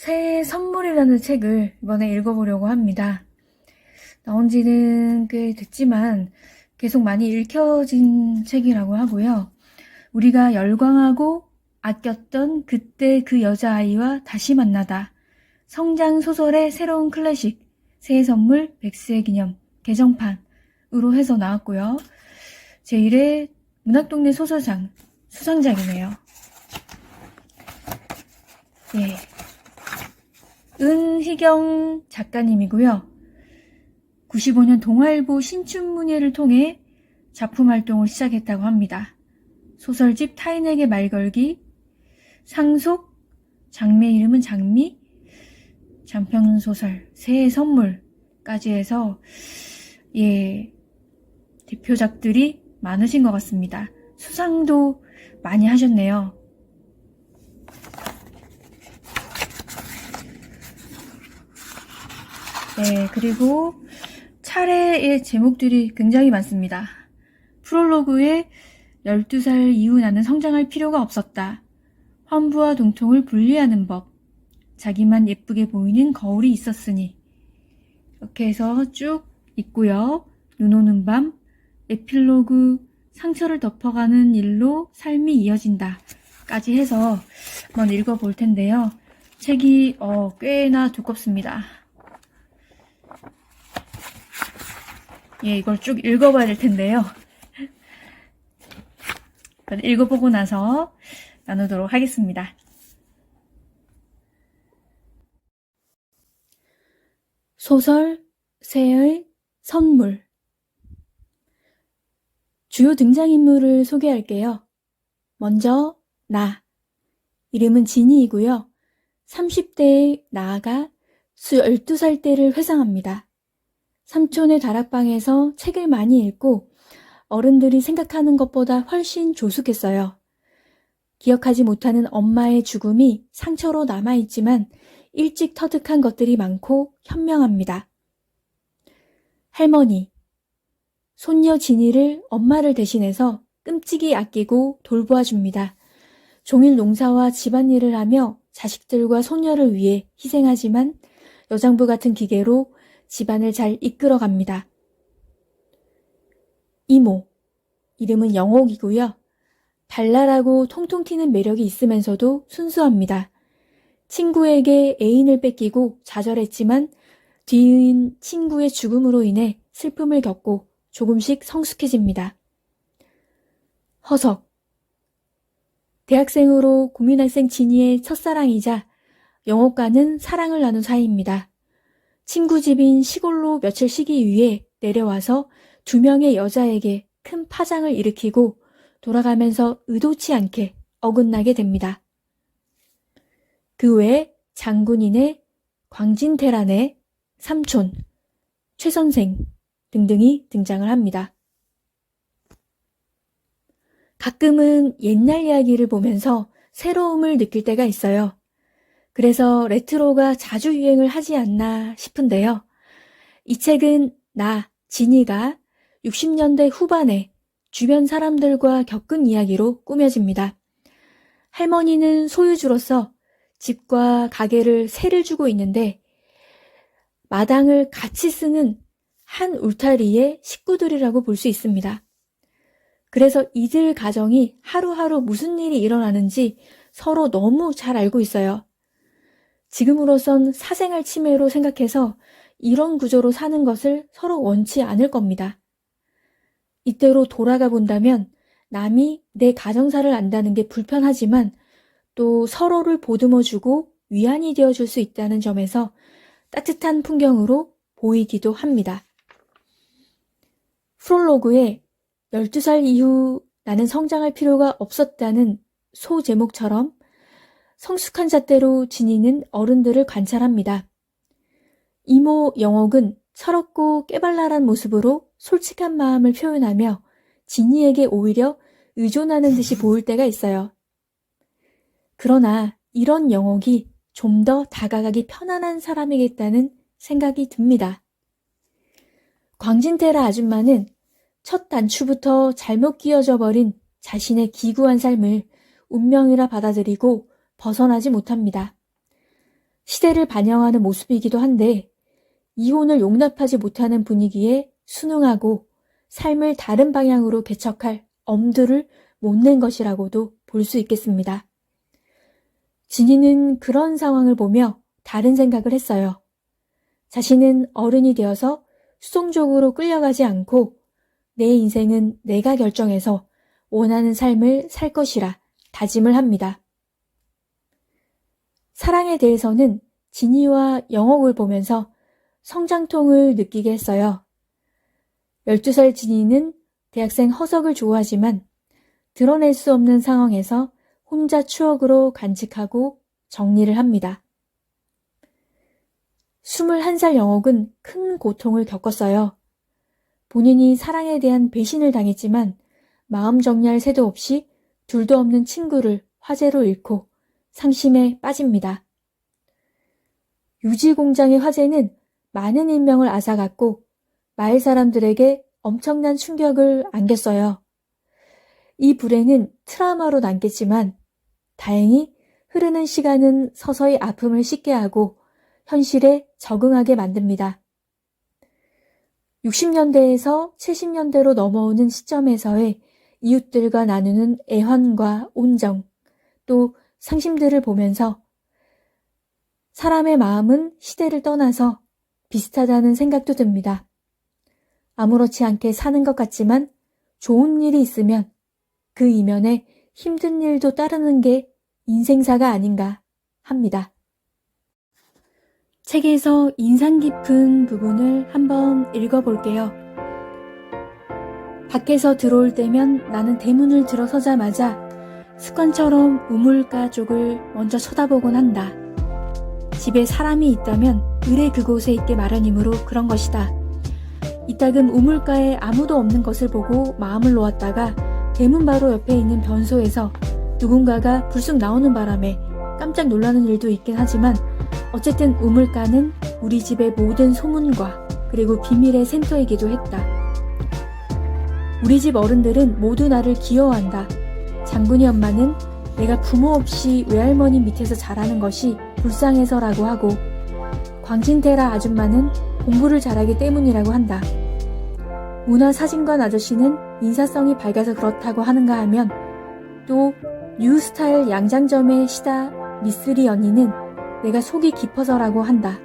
새해 선물이라는 책을 이번에 읽어보려고 합니다. 나온 지는 꽤 됐지만 계속 많이 읽혀진 책이라고 하고요. 우리가 열광하고 아꼈던 그때 그 여자아이와 다시 만나다. 성장 소설의 새로운 클래식, 새해 선물 백세 기념 개정판으로 해서 나왔고요. 제1회 문학동네 소설상 수상작이네요. 예. 은희경 작가님이고요. 95년 동아일보 신춘문예를 통해 작품 활동을 시작했다고 합니다. 소설집 타인에게 말 걸기, 상속, 장매 이름은 장미, 장편소설 새해 선물까지 해서 대표작들이 많으신 것 같습니다. 수상도 많이 하셨네요. 네, 그리고 차례의 제목들이 굉장히 많습니다. 프롤로그에 12살 이후 나는 성장할 필요가 없었다. 환부와 동통을 분리하는 법. 자기만 예쁘게 보이는 거울이 있었으니. 이렇게 해서 쭉 있고요. 눈 오는 밤, 에필로그, 상처를 덮어가는 일로 삶이 이어진다. 까지 해서 한번 읽어볼 텐데요. 책이 꽤나 두껍습니다. 이걸 쭉 읽어봐야 될 텐데요. 읽어보고 나서 나누도록 하겠습니다. 소설 새해의 선물. 주요 등장인물을 소개할게요. 먼저 나. 이름은 진이이고요. 30대의 나아가 12살 때를 회상합니다. 삼촌의 다락방에서 책을 많이 읽고 어른들이 생각하는 것보다 훨씬 조숙했어요. 기억하지 못하는 엄마의 죽음이 상처로 남아있지만 일찍 터득한 것들이 많고 현명합니다. 할머니. 손녀 진이를 엄마를 대신해서 끔찍이 아끼고 돌보아줍니다. 종일 농사와 집안일을 하며 자식들과 손녀를 위해 희생하지만 여장부 같은 기계로 집안을 잘 이끌어갑니다. 이모. 이름은 영옥이고요. 발랄하고 통통 튀는 매력이 있으면서도 순수합니다. 친구에게 애인을 뺏기고 좌절했지만 뒤인 친구의 죽음으로 인해 슬픔을 겪고 조금씩 성숙해집니다. 허석. 대학생으로 고민학생 진이의 첫사랑이자 영옥과는 사랑을 나눈 사이입니다. 친구 집인 시골로 며칠 쉬기 위해 내려와서 2명의 여자에게 큰 파장을 일으키고 돌아가면서 의도치 않게 어긋나게 됩니다. 그 외에 장군인의 광진태란의 삼촌, 최선생 등등이 등장을 합니다. 가끔은 옛날 이야기를 보면서 새로움을 느낄 때가 있어요. 그래서 레트로가 자주 유행을 하지 않나 싶은데요. 이 책은 나, 진이가 60년대 후반에 주변 사람들과 겪은 이야기로 꾸며집니다. 할머니는 소유주로서 집과 가게를 세를 주고 있는데 마당을 같이 쓰는 한 울타리의 식구들이라고 볼 수 있습니다. 그래서 이들 가정이 하루하루 무슨 일이 일어나는지 서로 너무 잘 알고 있어요. 지금으로선 사생활 침해로 생각해서 이런 구조로 사는 것을 서로 원치 않을 겁니다. 이때로 돌아가 본다면 남이 내 가정사를 안다는 게 불편하지만 또 서로를 보듬어주고 위안이 되어줄 수 있다는 점에서 따뜻한 풍경으로 보이기도 합니다. 프롤로그에 12살 이후 나는 성장할 필요가 없었다는 소제목처럼 성숙한 잣대로 진이는 어른들을 관찰합니다. 이모 영옥은 철없고 깨발랄한 모습으로 솔직한 마음을 표현하며 진이에게 오히려 의존하는 듯이 보일 때가 있어요. 그러나 이런 영옥이 좀 더 다가가기 편안한 사람이겠다는 생각이 듭니다. 광진테라 아줌마는 첫 단추부터 잘못 끼어져 버린 자신의 기구한 삶을 운명이라 받아들이고 벗어나지 못합니다. 시대를 반영하는 모습이기도 한데 이혼을 용납하지 못하는 분위기에 순응하고 삶을 다른 방향으로 개척할 엄두를 못 낸 것이라고도 볼 수 있겠습니다. 진이는 그런 상황을 보며 다른 생각을 했어요. 자신은 어른이 되어서 수동적으로 끌려가지 않고 내 인생은 내가 결정해서 원하는 삶을 살 것이라 다짐을 합니다. 사랑에 대해서는 진이와 영옥을 보면서 성장통을 느끼게 했어요. 12살 진이는 대학생 허석을 좋아하지만 드러낼 수 없는 상황에서 혼자 추억으로 간직하고 정리를 합니다. 21살 영옥은 큰 고통을 겪었어요. 본인이 사랑에 대한 배신을 당했지만 마음 정리할 새도 없이 둘도 없는 친구를 화재로 잃고 상심에 빠집니다. 유지공장의 화재는 많은 인명을 앗아갔고 마을 사람들에게 엄청난 충격을 안겼어요. 이 불행은 트라우마로 남겠지만 다행히 흐르는 시간은 서서히 아픔을 씻게 하고 현실에 적응하게 만듭니다. 60년대에서 70년대로 넘어오는 시점에서의 이웃들과 나누는 애환과 온정, 또 상심들을 보면서 사람의 마음은 시대를 떠나서 비슷하다는 생각도 듭니다. 아무렇지 않게 사는 것 같지만 좋은 일이 있으면 그 이면에 힘든 일도 따르는 게 인생사가 아닌가 합니다. 책에서 인상 깊은 부분을 한번 읽어볼게요. 밖에서 들어올 때면 나는 대문을 들어서자마자 습관처럼 우물가 쪽을 먼저 쳐다보곤 한다. 집에 사람이 있다면 을에 그곳에 있게 마련이므로 그런 것이다. 이따금 우물가에 아무도 없는 것을 보고 마음을 놓았다가 대문 바로 옆에 있는 변소에서 누군가가 불쑥 나오는 바람에 깜짝 놀라는 일도 있긴 하지만 어쨌든 우물가는 우리 집의 모든 소문과 그리고 비밀의 센터이기도 했다. 우리 집 어른들은 모두 나를 귀여워한다. 장군이 엄마는 내가 부모 없이 외할머니 밑에서 자라는 것이 불쌍해서라고 하고 광진테라 아줌마는 공부를 잘하기 때문이라고 한다. 문화사진관 아저씨는 인사성이 밝아서 그렇다고 하는가 하면 또 뉴스타일 양장점의 시다 미쓰리 언니는 내가 속이 깊어서라고 한다.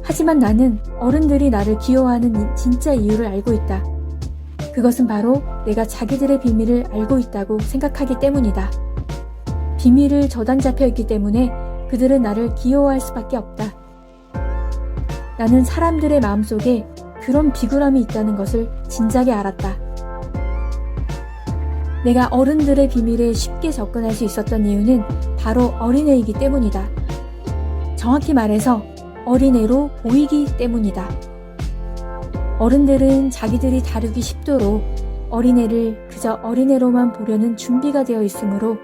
하지만 나는 어른들이 나를 귀여워하는 진짜 이유를 알고 있다. 그것은 바로 내가 자기들의 비밀을 알고 있다고 생각하기 때문이다. 비밀을 저당 잡혀 있기 때문에 그들은 나를 귀여워할 수밖에 없다. 나는 사람들의 마음속에 그런 비굴함이 있다는 것을 진작에 알았다. 내가 어른들의 비밀에 쉽게 접근할 수 있었던 이유는 바로 어린애이기 때문이다. 정확히 말해서 어린애로 보이기 때문이다. 어른들은 자기들이 다루기 쉽도록 어린애를 그저 어린애로만 보려는 준비가 되어 있으므로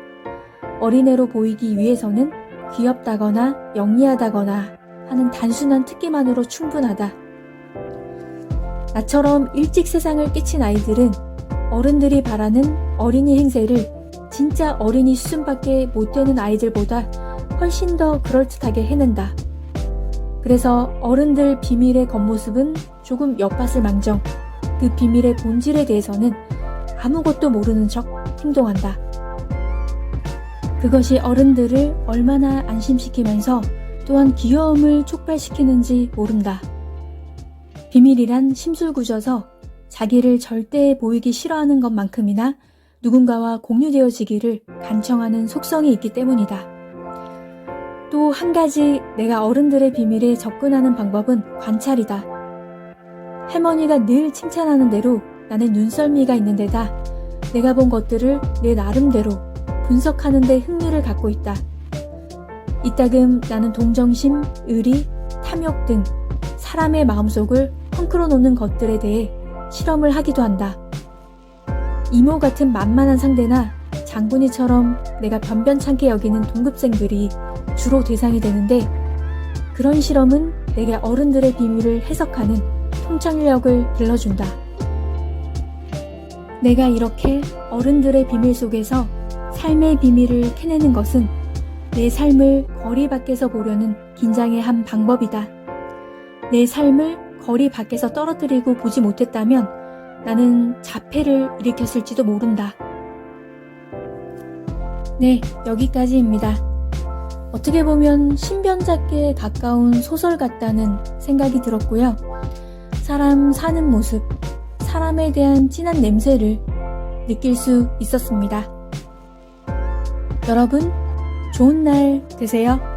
어린애로 보이기 위해서는 귀엽다거나 영리하다거나 하는 단순한 특기만으로 충분하다. 나처럼 일찍 세상을 깨친 아이들은 어른들이 바라는 어린이 행세를 진짜 어린이 수준밖에 못 되는 아이들보다 훨씬 더 그럴듯하게 해낸다. 그래서 어른들 비밀의 겉모습은 조금 엿봤을 망정 그 비밀의 본질에 대해서는 아무것도 모르는 척 행동한다. 그것이 어른들을 얼마나 안심시키면서 또한 귀여움을 촉발시키는지 모른다. 비밀이란 심술궂어서 자기를 절대 보이기 싫어하는 것만큼이나 누군가와 공유되어지기를 간청하는 속성이 있기 때문이다. 또 한 가지 내가 어른들의 비밀에 접근하는 방법은 관찰이다. 할머니가 늘 칭찬하는 대로 나는 눈썰미가 있는 데다 내가 본 것들을 내 나름대로 분석하는 데 흥미를 갖고 있다. 이따금 나는 동정심, 의리, 탐욕 등 사람의 마음속을 헝클어 놓는 것들에 대해 실험을 하기도 한다. 이모 같은 만만한 상대나 장군이처럼 내가 변변찮게 여기는 동급생들이 주로 대상이 되는데 그런 실험은 내게 어른들의 비밀을 해석하는 통찰력을 길러준다. 내가 이렇게 어른들의 비밀 속에서 삶의 비밀을 캐내는 것은 내 삶을 거리 밖에서 보려는 긴장의 한 방법이다. 내 삶을 거리 밖에서 떨어뜨리고 보지 못했다면 나는 자폐를 일으켰을지도 모른다. 네, 여기까지입니다. 어떻게 보면 신변잡기에 가까운 소설 같다는 생각이 들었고요. 사람 사는 모습, 사람에 대한 진한 냄새를 느낄 수 있었습니다. 여러분, 좋은 날 되세요.